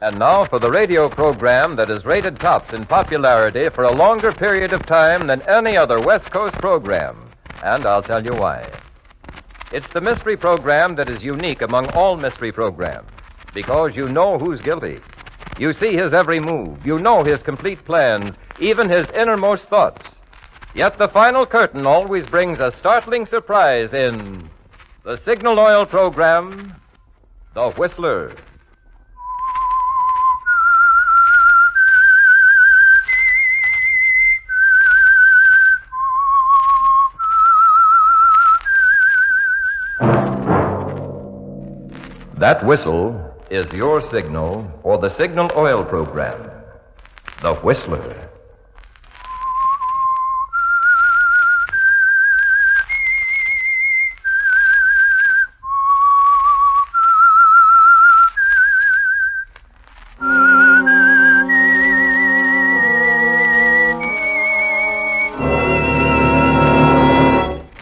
And now for the radio program that has rated tops in popularity for a longer period of time than any other West Coast program. And I'll tell you why. It's the mystery program that is unique among all mystery programs, because you know who's guilty. You see his every move. You know his complete plans, even his innermost thoughts. Yet the final curtain always brings a startling surprise in the Signal Oil program, The Whistler. That whistle is your signal for the Signal Oil program, The Whistler.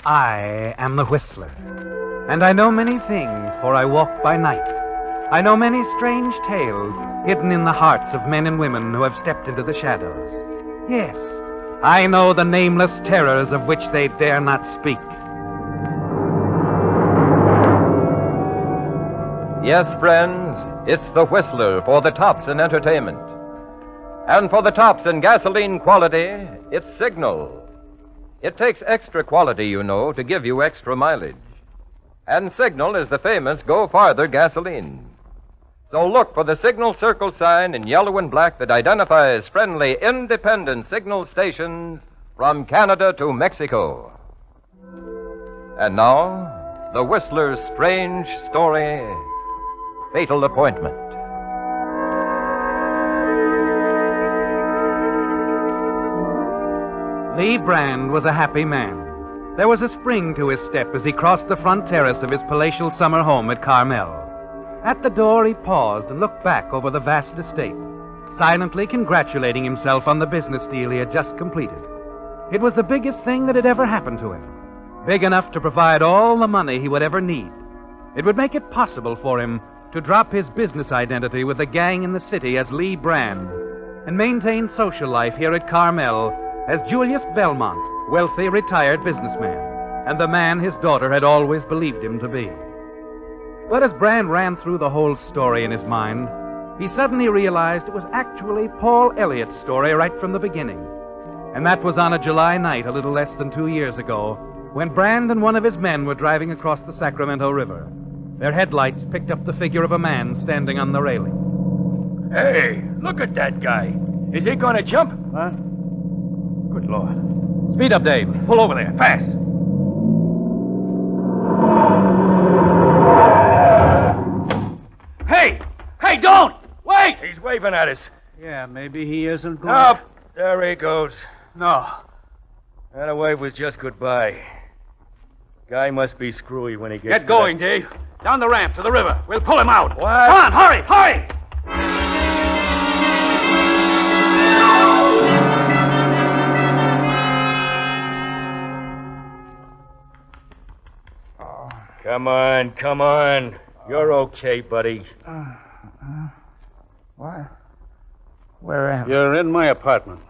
I am the Whistler, and I know many things, for I walk by night. I know many strange tales hidden in the hearts of men and women who have stepped into the shadows. Yes, I know the nameless terrors of which they dare not speak. Yes, friends, it's the Whistler for the tops in entertainment. And for the tops in gasoline quality, it's Signal. It takes extra quality, you know, to give you extra mileage. And Signal is the famous Go Farther gasoline. So look for the Signal Circle sign in yellow and black that identifies friendly, independent Signal stations from Canada to Mexico. And now, the Whistler's strange story, Fatal Appointment. Lee Brand was a happy man. There was a spring to his step as he crossed the front terrace of his palatial summer home at Carmel. At the door, he paused and looked back over the vast estate, silently congratulating himself on the business deal he had just completed. It was the biggest thing that had ever happened to him, big enough to provide all the money he would ever need. It would make it possible for him to drop his business identity with the gang in the city as Lee Brand and maintain social life here at Carmel as Julius Belmont, wealthy retired businessman, and the man his daughter had always believed him to be. But as Brand ran through the whole story in his mind, he suddenly realized it was actually Paul Elliott's story right from the beginning. And that was on a July night a little less than 2 years ago, when Brand and one of his men were driving across the Sacramento River. Their headlights picked up the figure of a man standing on the railing. Hey, look at that guy. Is he going to jump? Huh? Good Lord. Speed up, Dave. Pull over there, fast. Hey! Hey, don't! Wait! He's waving at us. Yeah, maybe he isn't going... Up! There he goes. No. That wave was just goodbye. Guy must be screwy when he gets Get going, Dave. Down the ramp to the river. We'll pull him out. What? Come on, hurry, hurry! Come on. You're okay, buddy. What? Where am I? You're in my apartment.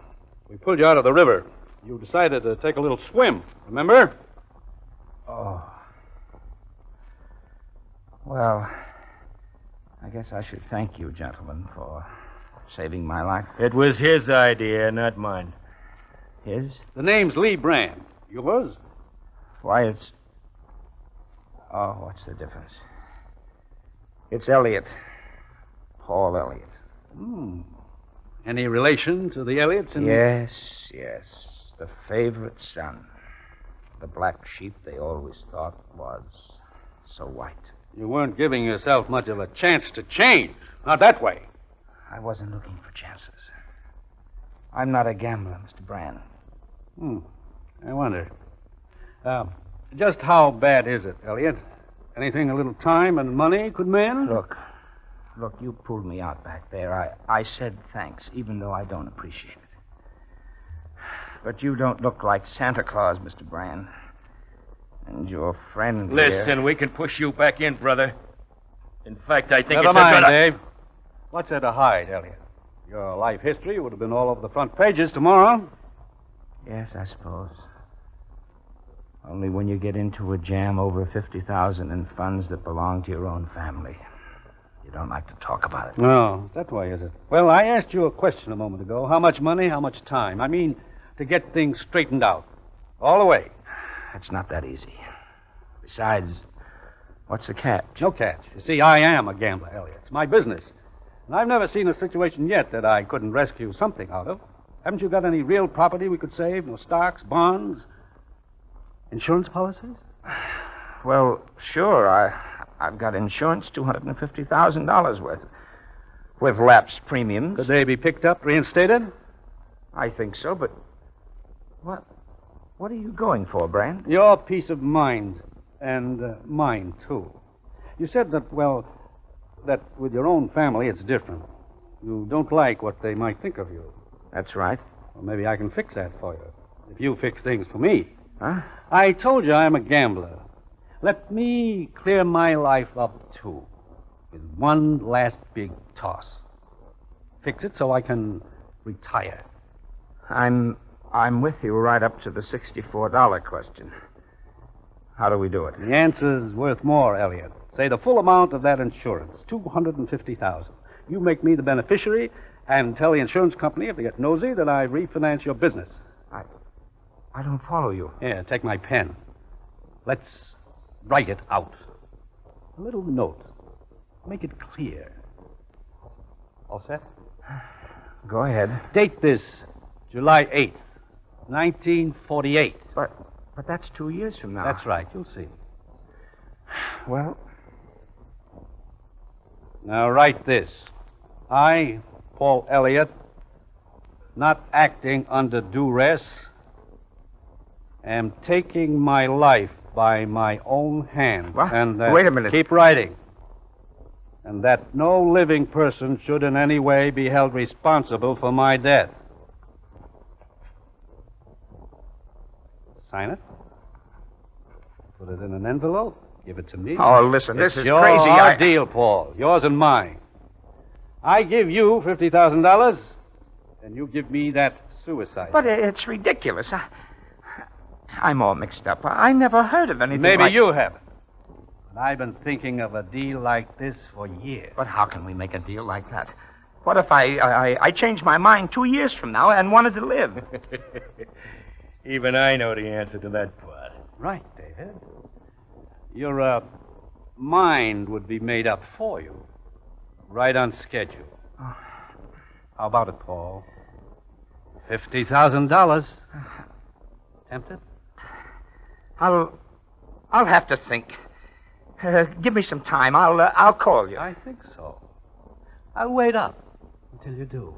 We pulled you out of the river. You decided to take a little swim, remember? Oh. Well, I guess I should thank you, gentlemen, for saving my life. It was his idea, not mine. His? The name's Lee Brand. Yours? Why, it's... Oh, what's the difference? It's Elliott. Paul Elliott. Any relation to the Elliots? Yes. The favorite son. The black sheep they always thought was so white. You weren't giving yourself much of a chance to change. Not that way. I wasn't looking for chances. I'm not a gambler, Mr. Brand. I wonder. Just how bad is it, Elliot? Anything a little time and money could mend? Look, you pulled me out back there. I said thanks, even though I don't appreciate it. But you don't look like Santa Claus, Mr. Brand. And your friend here... Listen, we can push you back in, brother. In fact, I think Never it's a mind, good... Dave. What's there to hide, Elliot? Your life history would have been all over the front pages tomorrow. Yes, I suppose. Only when you get into a jam over 50,000 in funds that belong to your own family. You don't like to talk about it. No, is that why, is it? Well, I asked you a question a moment ago. How much money, how much time? I mean, to get things straightened out. All the way. It's not that easy. Besides, what's the catch? No catch. You see, I am a gambler, Elliot. It's my business. And I've never seen a situation yet that I couldn't rescue something out of. Haven't you got any real property we could save? No stocks, bonds, insurance policies? Well, sure. I've got insurance, $250,000 worth, with lapsed premiums. Could they be picked up, reinstated? I think so, but what are you going for, Brand? Your peace of mind, and mine, too. You said that, well, that with your own family it's different. You don't like what they might think of you. That's right. Well, maybe I can fix that for you, if you fix things for me. Huh? I told you I'm a gambler. Let me clear my life up, too, with one last big toss. Fix it so I can retire. I'm with you right up to the $64 question. How do we do it? The answer's worth more, Elliot. Say the full amount of that insurance, $250,000. You make me the beneficiary and tell the insurance company, if they get nosy, that I refinance your business. I don't follow you. Here, take my pen. Let's write it out. A little note. Make it clear. All set? Go ahead. Date this July 8th, 1948. But that's 2 years from now. That's right. You'll see. Well, now write this. I, Paul Elliott, not acting under duress, am taking my life by my own hand. What? And Wait a minute. Keep writing. And that no living person should in any way be held responsible for my death. Sign it. Put it in an envelope. Give it to me. Oh, listen, this is your crazy. Our deal, Paul. Yours and mine. I give you $50,000, and you give me that suicide. But it's ridiculous. I'm all mixed up. I never heard of anything Maybe like... you haven't. But I've been thinking of a deal like this for years. But how can we make a deal like that? What if I changed my mind 2 years from now and wanted to live? Even I know the answer to that part. Right, David. Your mind would be made up for you. Right on schedule. How about it, Paul? $50,000. Tempted? I'll have to think. Give me some time. I'll call you. I think so. I'll wait up until you do.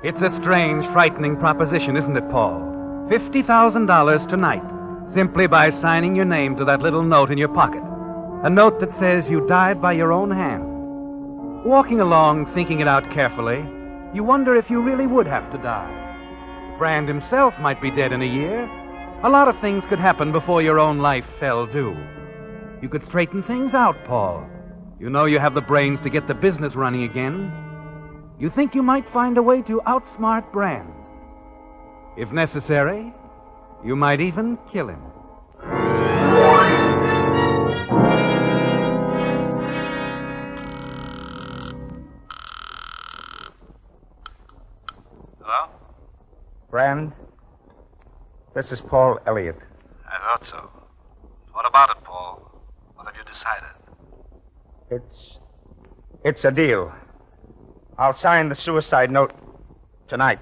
It's a strange, frightening proposition, isn't it, Paul? $50,000 tonight, simply by signing your name to that little note in your pocket. A note that says you died by your own hand. Walking along, thinking it out carefully, you wonder if you really would have to die. Brand himself might be dead in a year. A lot of things could happen before your own life fell due. You could straighten things out, Paul. You know you have the brains to get the business running again. You think you might find a way to outsmart Brand. If necessary, you might even kill him. Hello? Brand, this is Paul Elliott. I thought so. What about it, Paul? What have you decided? It's a deal. I'll sign the suicide note tonight.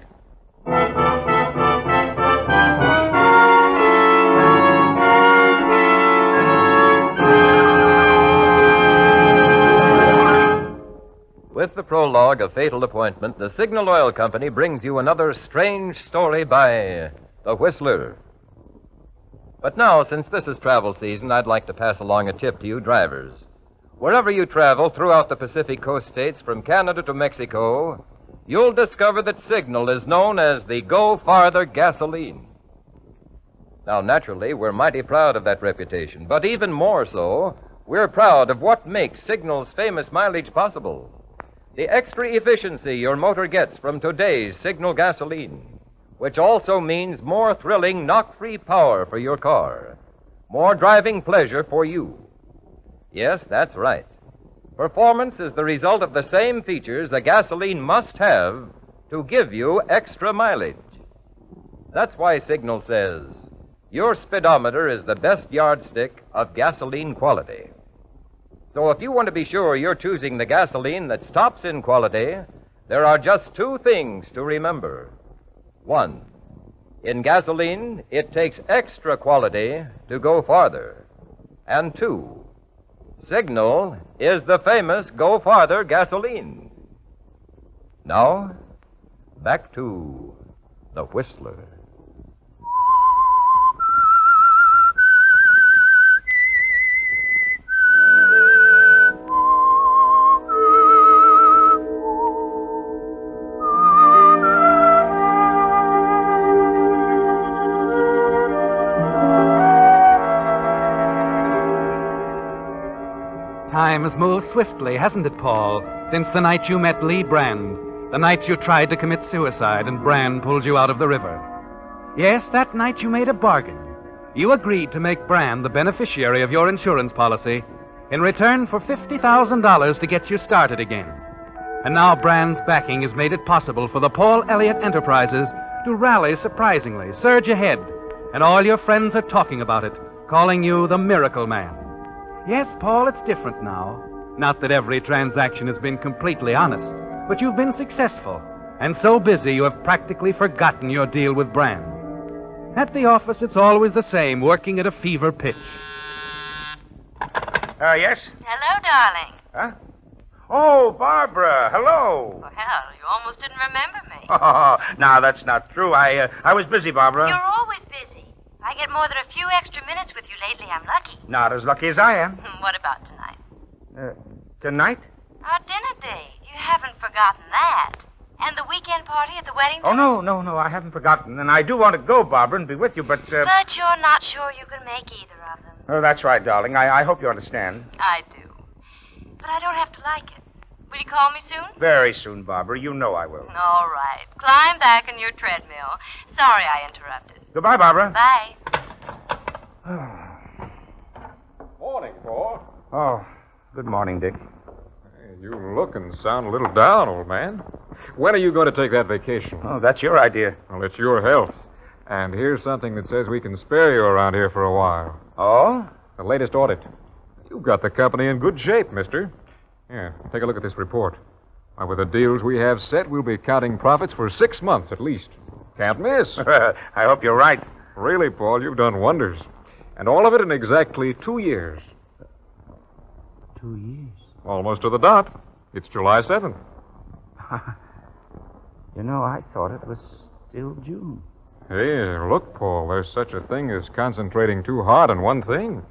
With the prologue of Fatal Appointment, the Signal Oil Company brings you another strange story by The Whistler. But now, since this is travel season, I'd like to pass along a tip to you drivers. Wherever you travel throughout the Pacific Coast states, from Canada to Mexico, you'll discover that Signal is known as the Go Farther gasoline. Now, naturally, we're mighty proud of that reputation, but even more so, we're proud of what makes Signal's famous mileage possible. The extra efficiency your motor gets from today's Signal gasoline, which also means more thrilling knock-free power for your car, more driving pleasure for you. Yes, that's right. Performance is the result of the same features a gasoline must have to give you extra mileage. That's why Signal says your speedometer is the best yardstick of gasoline quality. So if you want to be sure you're choosing the gasoline that tops in quality, there are just two things to remember. One, in gasoline, it takes extra quality to go farther. And two, Signal is the famous Go Farther gasoline. Now, back to the Whistler. Time has moved swiftly, hasn't it, Paul? Since the night you met Lee Brand, the night you tried to commit suicide and Brand pulled you out of the river. Yes, that night you made a bargain. You agreed to make Brand the beneficiary of your insurance policy in return for $50,000 to get you started again. And now Brand's backing has made it possible for the Paul Elliott Enterprises to rally surprisingly, surge ahead, and all your friends are talking about it, calling you the Miracle Man. Yes, Paul, it's different now. Not that every transaction has been completely honest, but you've been successful, and so busy you have practically forgotten your deal with Brand. At the office, it's always the same, working at a fever pitch. Yes? Hello, darling. Huh? Oh, Barbara, hello. Well, hell, you almost didn't remember me. Oh, no, that's not true. I was busy, Barbara. You're always busy. I get more than a few extra minutes with you lately. I'm lucky. Not as lucky as I am. What about tonight? Tonight? Our dinner date. You haven't forgotten that. And the weekend party at the wedding? Oh, no, I haven't forgotten. And I do want to go, Barbara, and be with you, but... But you're not sure you can make either of them. Oh, that's right, darling. I hope you understand. I do. But I don't have to like it. Will you call me soon? Very soon, Barbara. You know I will. All right. Climb back in your treadmill. Sorry I interrupted. Goodbye, Barbara. Bye. Morning, Paul. Oh, good morning, Dick. Hey, you look and sound a little down, old man. When are you going to take that vacation? Oh, that's your idea. Well, it's your health. And here's something that says we can spare you around here for a while. Oh? The latest audit. You've got the company in good shape, mister. Here, take a look at this report. Why, with the deals we have set, we'll be counting profits for 6 months at least. Can't miss. I hope you're right. Really, Paul, you've done wonders. And all of it in exactly 2 years. 2 years? Almost to the dot. It's July 7th. You know, I thought it was still June. Hey, look, Paul, there's such a thing as concentrating too hard on one thing.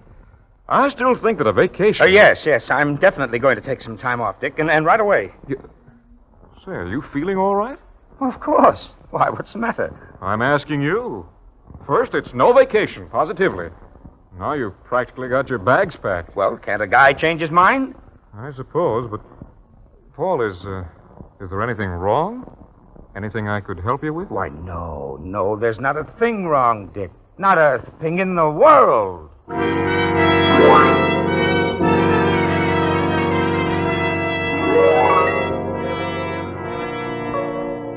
I still think that a vacation... Yes. I'm definitely going to take some time off, Dick, and right away. Say, are you feeling all right? Of course. Why, what's the matter? I'm asking you. First, it's no vacation, positively. Now you've practically got your bags packed. Well, can't a guy change his mind? I suppose, but... Paul, is there anything wrong? Anything I could help you with? Why, no. There's not a thing wrong, Dick. Not a thing in the world.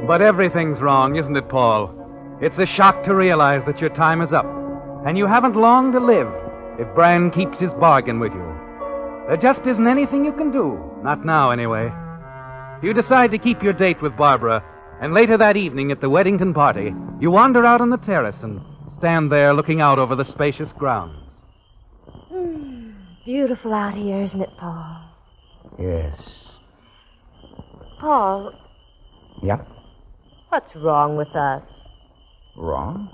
But everything's wrong, isn't it, Paul? It's a shock to realize that your time is up, and you haven't long to live if Brand keeps his bargain with you. There just isn't anything you can do, not now anyway. You decide to keep your date with Barbara, and later that evening at the Weddington party, you wander out on the terrace and stand there looking out over the spacious grounds. Beautiful out here, isn't it, Paul? Yes. Paul, Yeah? what's wrong with us? Wrong?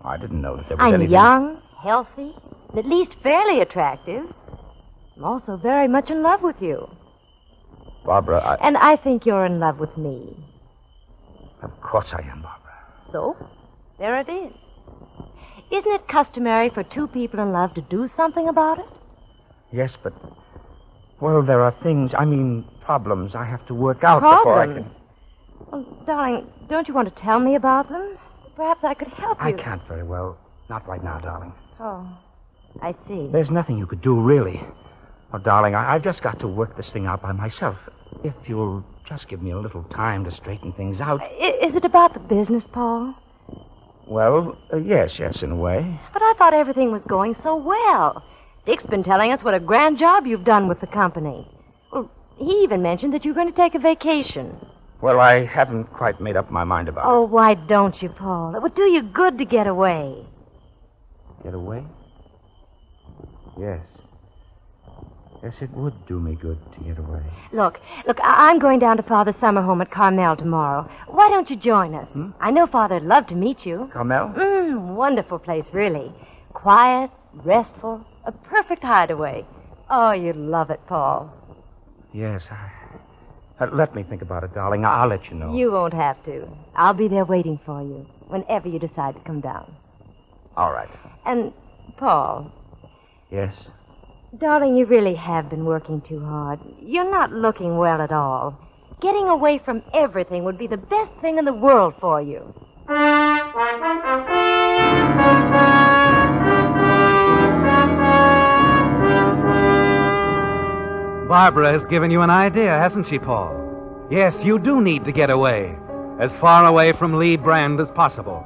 I didn't know that there was I'm anything... young, healthy, and at least fairly attractive. I'm also very much in love with you. Barbara, And I think you're in love with me. Of course I am, Barbara. So, there it is. Isn't it customary for two people in love to do something about it? Yes, but... Well, there are problems I have to work out before I Problems? can... Well, darling, don't you want to tell me about them? Perhaps I could help you. I can't very well. Not right now, darling. Oh, I see. There's nothing you could do, really. Oh, darling, I've just got to work this thing out by myself. If you'll just give me a little time to straighten things out. Is it about the business, Paul? Well, yes, in a way. But I thought everything was going so well. Dick's been telling us what a grand job you've done with the company. Well, he even mentioned that you're going to take a vacation. Well, I haven't quite made up my mind about Oh, why don't you, Paul? It would do you good to get away. it. Get away? Yes. Yes, it would do me good to get away. Look, I'm going down to Father's summer home at Carmel tomorrow. Why don't you join us? I know Father'd love to meet you. Carmel? Wonderful place, really. Quiet, restful, a perfect hideaway. Oh, you'd love it, Paul. Yes, let me think about it, darling. I'll let you know. You won't have to. I'll be there waiting for you whenever you decide to come down. All right. And, Paul, Yes? darling, you really have been working too hard. You're not looking well at all. Getting away from everything would be the best thing in the world for you. Barbara has given you an idea, hasn't she, Paul? Yes, you do need to get away. As far away from Lee Brand as possible.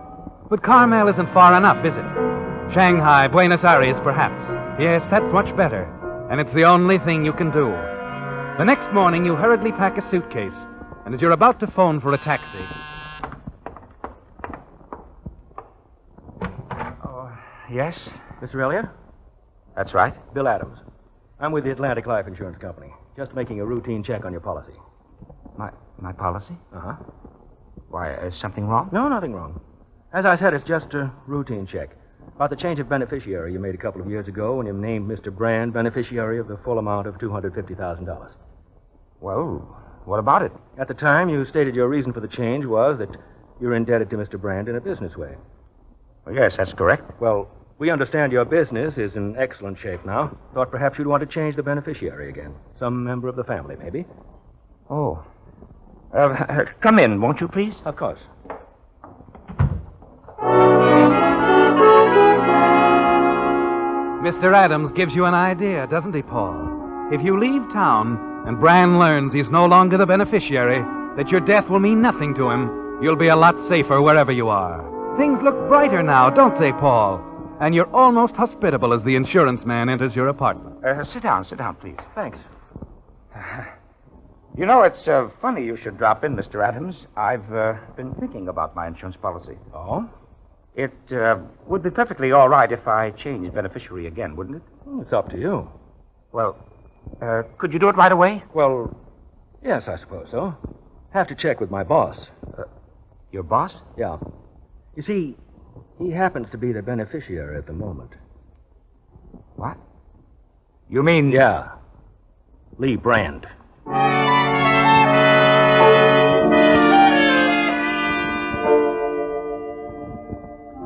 But Carmel isn't far enough, is it? Shanghai, Buenos Aires, perhaps. Yes, that's much better. And it's the only thing you can do. The next morning, you hurriedly pack a suitcase. And as you're about to phone for a taxi... Oh, yes? Mr. Elliott? That's right. Bill Adams. I'm with the Atlantic Life Insurance Company. Just making a routine check on your policy. My policy? Uh-huh. Why, is something wrong? No, nothing wrong. As I said, it's just a routine check. About the change of beneficiary you made a couple of years ago when you named Mr. Brand beneficiary of the full amount of $250,000. Well, what about it? At the time, you stated your reason for the change was that you're indebted to Mr. Brand in a business way. Well, yes, that's correct. Well, we understand your business is in excellent shape now. Thought perhaps you'd want to change the beneficiary again. Some member of the family, maybe. Oh. Come in, won't you, please? Of course. Mr. Adams gives you an idea, doesn't he, Paul? If you leave town and Brand learns he's no longer the beneficiary, that your death will mean nothing to him, you'll be a lot safer wherever you are. Things look brighter now, don't they, Paul? And you're almost hospitable as the insurance man enters your apartment. Sit down, please. Thanks. You know, it's funny you should drop in, Mr. Adams. I've been thinking about my insurance policy. Oh? It would be perfectly all right if I changed beneficiary again, wouldn't it? It's up to you. Well, could you do it right away? Well, yes, I suppose so. Have to check with my boss. Your boss? Yeah. You see, he happens to be the beneficiary at the moment. What? You mean... Yeah. Lee Brand.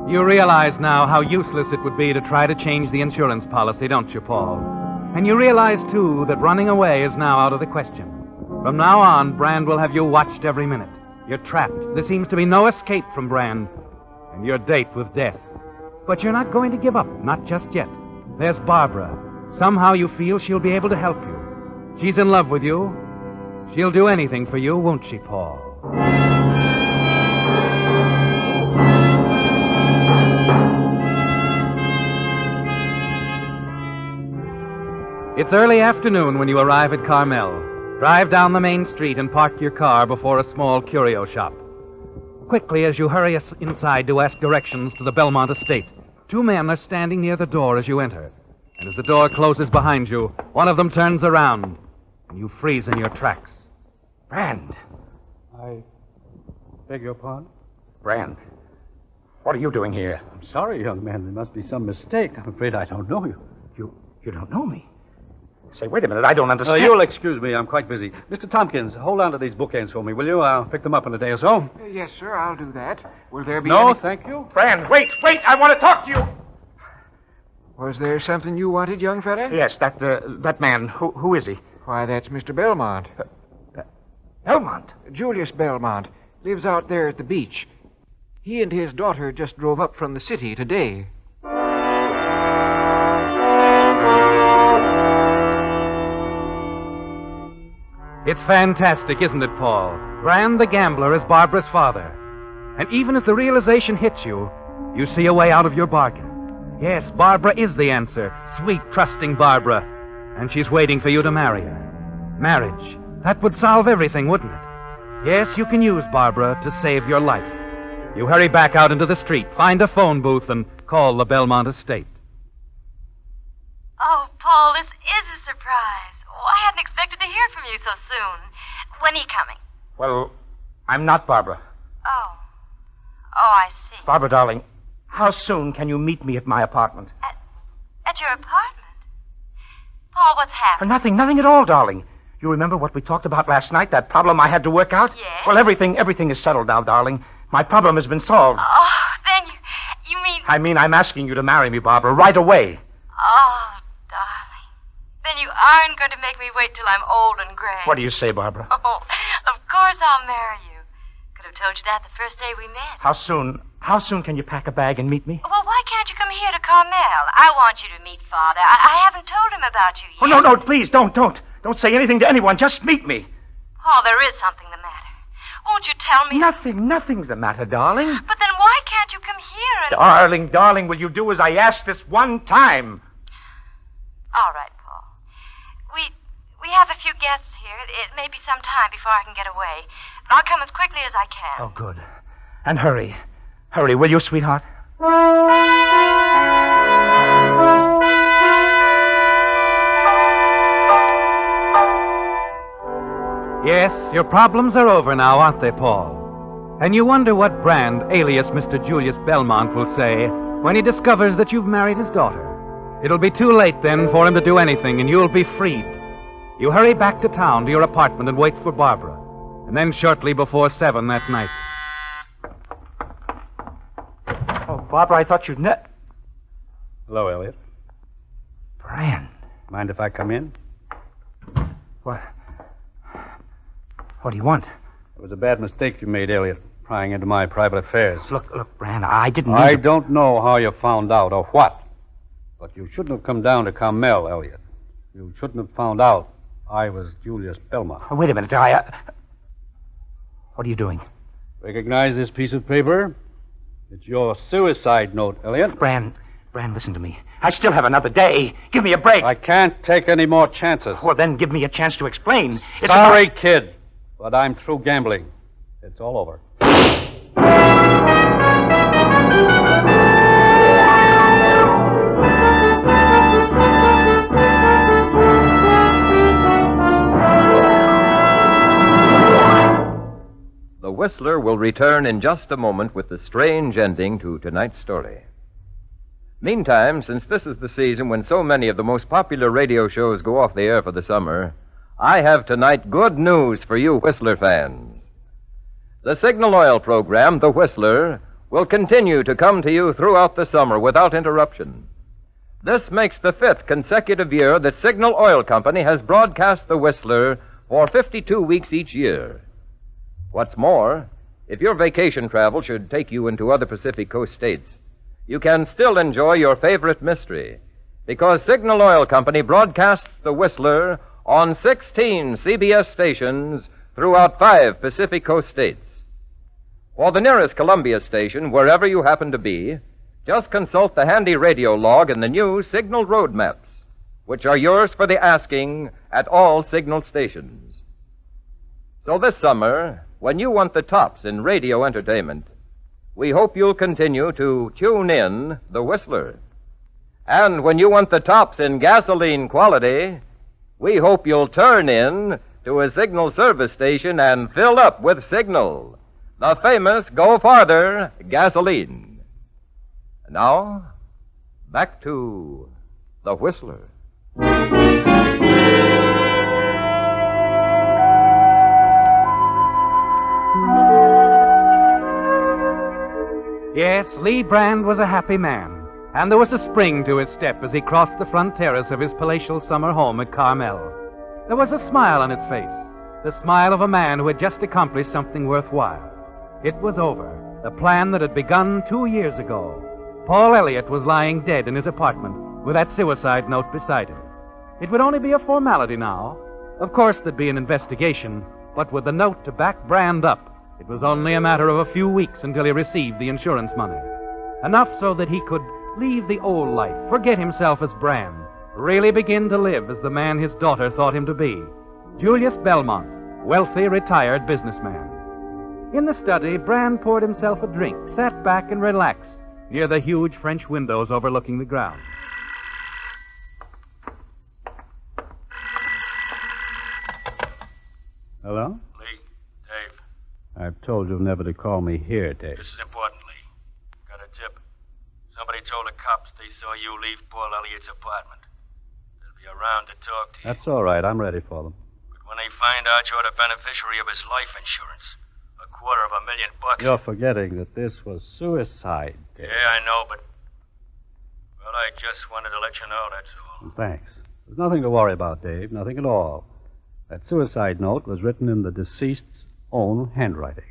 You realize now how useless it would be to try to change the insurance policy, don't you, Paul? And you realize, too, that running away is now out of the question. From now on, Brand will have you watched every minute. You're trapped. There seems to be no escape from Brand. And your date with death. But you're not going to give up, not just yet. There's Barbara. Somehow you feel she'll be able to help you. She's in love with you. She'll do anything for you, won't she, Paul? It's early afternoon when you arrive at Carmel. Drive down the main street and park your car before a small curio shop. Quickly, as you hurry inside to ask directions to the Belmont estate, two men are standing near the door as you enter. And as the door closes behind you, one of them turns around, and you freeze in your tracks. Brand. I beg your pardon? Brand. What are you doing here? I'm sorry, young man. There must be some mistake. I'm afraid I don't know you. You don't know me? Say, wait a minute. I don't understand. You'll excuse me. I'm quite busy. Mr. Tompkins, hold on to these bookends for me, will you? I'll pick them up in a day or so. Yes, sir, I'll do that. Will there be No, any... thank you. Brand, wait. I want to talk to you. Was there something you wanted, young fella? Yes, that man. Who is he? Why, that's Mr. Belmont. Belmont. Julius Belmont. Lives out there at the beach. He and his daughter just drove up from the city today. It's fantastic, isn't it, Paul? Brand the gambler is Barbara's father. And even as the realization hits you, you see a way out of your bargain. Yes, Barbara is the answer. Sweet, trusting Barbara. And she's waiting for you to marry her. Marriage. That would solve everything, wouldn't it? Yes, you can use Barbara to save your life. You hurry back out into the street, find a phone booth, and call the Belmont estate. Oh, Paul, this is a surprise. Oh, I hadn't expected to hear from you so soon. When are you coming? Well, I'm not Barbara. Oh, I see. Barbara, darling, how soon can you meet me at my apartment? At your apartment? Paul, what's happened? Nothing at all, darling. You remember what we talked about last night, that problem I had to work out? Yes. Well, everything is settled now, darling. My problem has been solved. Oh, then you mean... I mean, I'm asking you to marry me, Barbara, right away. Oh, darling. Then you aren't going to make me wait till I'm old and gray. What do you say, Barbara? Oh, of course I'll marry you. Could have told you that the first day we met. How soon can you pack a bag and meet me? Well, why can't you come here to Carmel? I want you to meet Father. I haven't told him about you yet. Oh, no, please, don't. Don't say anything to anyone. Just meet me. Paul, there is something the matter. Won't you tell me? Nothing's the matter, darling. But then why can't you come here and... Darling, will you do as I asked this one time? All right, Paul. We have a few guests here. It may be some time before I can get away. But I'll come as quickly as I can. Oh, good. And hurry. Hurry, will you, sweetheart? Yes, your problems are over now, aren't they, Paul? And you wonder what Brand, alias Mr. Julius Belmont, will say when he discovers that you've married his daughter. It'll be too late then for him to do anything, and you'll be freed. You hurry back to town to your apartment and wait for Barbara. And then shortly before 7 that night. Oh, Barbara, I thought you'd Hello, Elliot. Brand. Mind if I come in? What do you want? It was a bad mistake you made, Elliot, prying into my private affairs. Look, Brand, I didn't mean I to... don't know how you found out or what, but you shouldn't have come down to Carmel, Elliot. You shouldn't have found out I was Julius Belmont. Oh, wait a minute, What are you doing? Recognize this piece of paper? It's your suicide note, Elliot. Brand, listen to me. I still have another day. Give me a break. I can't take any more chances. Well, then give me a chance to explain. Sorry, kid, but I'm through gambling. It's all over. The Whistler will return in just a moment with the strange ending to tonight's story. Meantime, since this is the season when so many of the most popular radio shows go off the air for the summer, I have tonight good news for you Whistler fans. The Signal Oil program, The Whistler, will continue to come to you throughout the summer without interruption. This makes the 5th consecutive year that Signal Oil Company has broadcast The Whistler for 52 weeks each year. What's more, if your vacation travel should take you into other Pacific Coast states, you can still enjoy your favorite mystery, because Signal Oil Company broadcasts The Whistler on 16 CBS stations throughout 5 Pacific Coast states. For the nearest Columbia station, wherever you happen to be, just consult the handy radio log in the new Signal road maps, which are yours for the asking at all Signal stations. So this summer, when you want the tops in radio entertainment, we hope you'll continue to tune in The Whistler. And when you want the tops in gasoline quality, we hope you'll turn in to a Signal service station and fill up with Signal, the famous Go Farther gasoline. Now, back to The Whistler. Yes, Lee Brand was a happy man, and there was a spring to his step as he crossed the front terrace of his palatial summer home at Carmel. There was a smile on his face, the smile of a man who had just accomplished something worthwhile. It was over, the plan that had begun 2 years ago. Paul Elliott was lying dead in his apartment with that suicide note beside him. It would only be a formality now. Of course, there'd be an investigation, but with the note to back Brand up, it was only a matter of a few weeks until he received the insurance money. Enough so that he could leave the old life, forget himself as Brand, really begin to live as the man his daughter thought him to be. Julius Belmont, wealthy, retired businessman. In the study, Brand poured himself a drink, sat back and relaxed near the huge French windows overlooking the ground. Hello? Lee, Dave. I've told you never to call me here, Dave. This is important, Lee. Got a tip. Somebody told the cops they saw you leave Paul Elliott's apartment. They'll be around to talk to you. That's all right. I'm ready for them. But when they find out you're the beneficiary of his life insurance, $250,000. You're forgetting that this was suicide, Dave. Yeah, I know, but... Well, I just wanted to let you know, that's all. Thanks. There's nothing to worry about, Dave. Nothing at all. That suicide note was written in the deceased's own handwriting.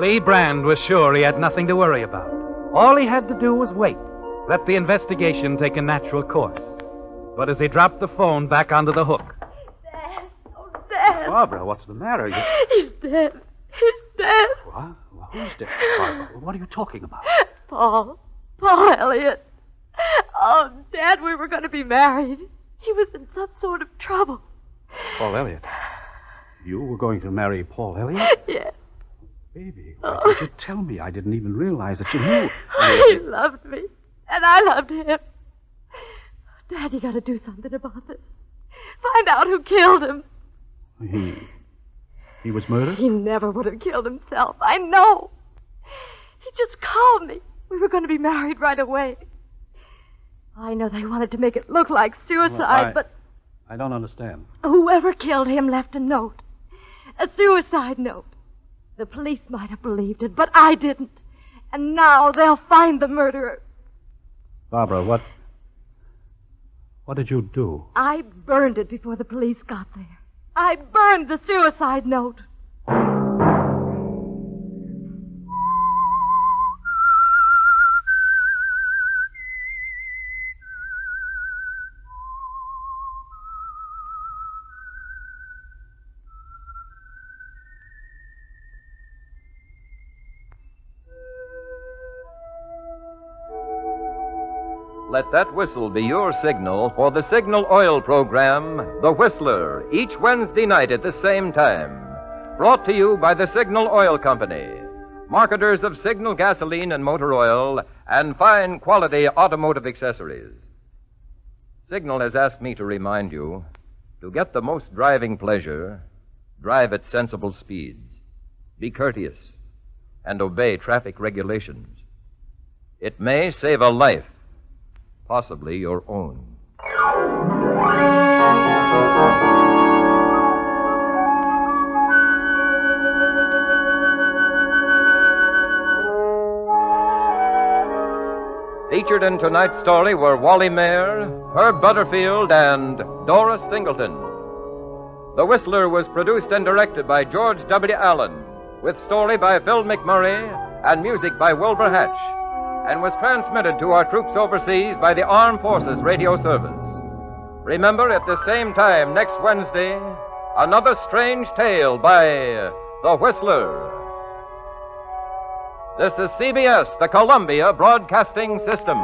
Lee Brand was sure he had nothing to worry about. All he had to do was wait, let the investigation take a natural course. But as he dropped the phone back onto the hook... Dad. Oh, Dad. Barbara, what's the matter? He's dead. He's dead. What? Well, who's dead, Barbara? What are you talking about? Paul Elliott. Oh, Dad, we were going to be married. He was in some sort of trouble. Paul Elliott? You were going to marry Paul Elliott? Yes. Baby, why didn't you tell me? I didn't even realize that you knew. He loved me, and I loved him. Dad, you got to do something about this. Find out who killed him. He was murdered? He never would have killed himself. I know. He just called me. We were going to be married right away. I know they wanted to make it look like suicide, but... I don't understand. Whoever killed him left a note. A suicide note. The police might have believed it, but I didn't. And now they'll find the murderer. Barbara, what did you do? I burned it before the police got there. I burned the suicide note. Let that whistle be your signal for the Signal Oil program, The Whistler, each Wednesday night at the same time. Brought to you by the Signal Oil Company, marketers of Signal gasoline and motor oil and fine quality automotive accessories. Signal has asked me to remind you, to get the most driving pleasure, drive at sensible speeds, be courteous, and obey traffic regulations. It may save a life. Possibly your own. Featured in tonight's story were Wally Mayer, Herb Butterfield, and Doris Singleton. The Whistler was produced and directed by George W. Allen, with story by Phil McMurray and music by Wilbur Hatch, and was transmitted to our troops overseas by the Armed Forces Radio Service. Remember, at the same time next Wednesday, another strange tale by The Whistler. This is CBS, the Columbia Broadcasting System.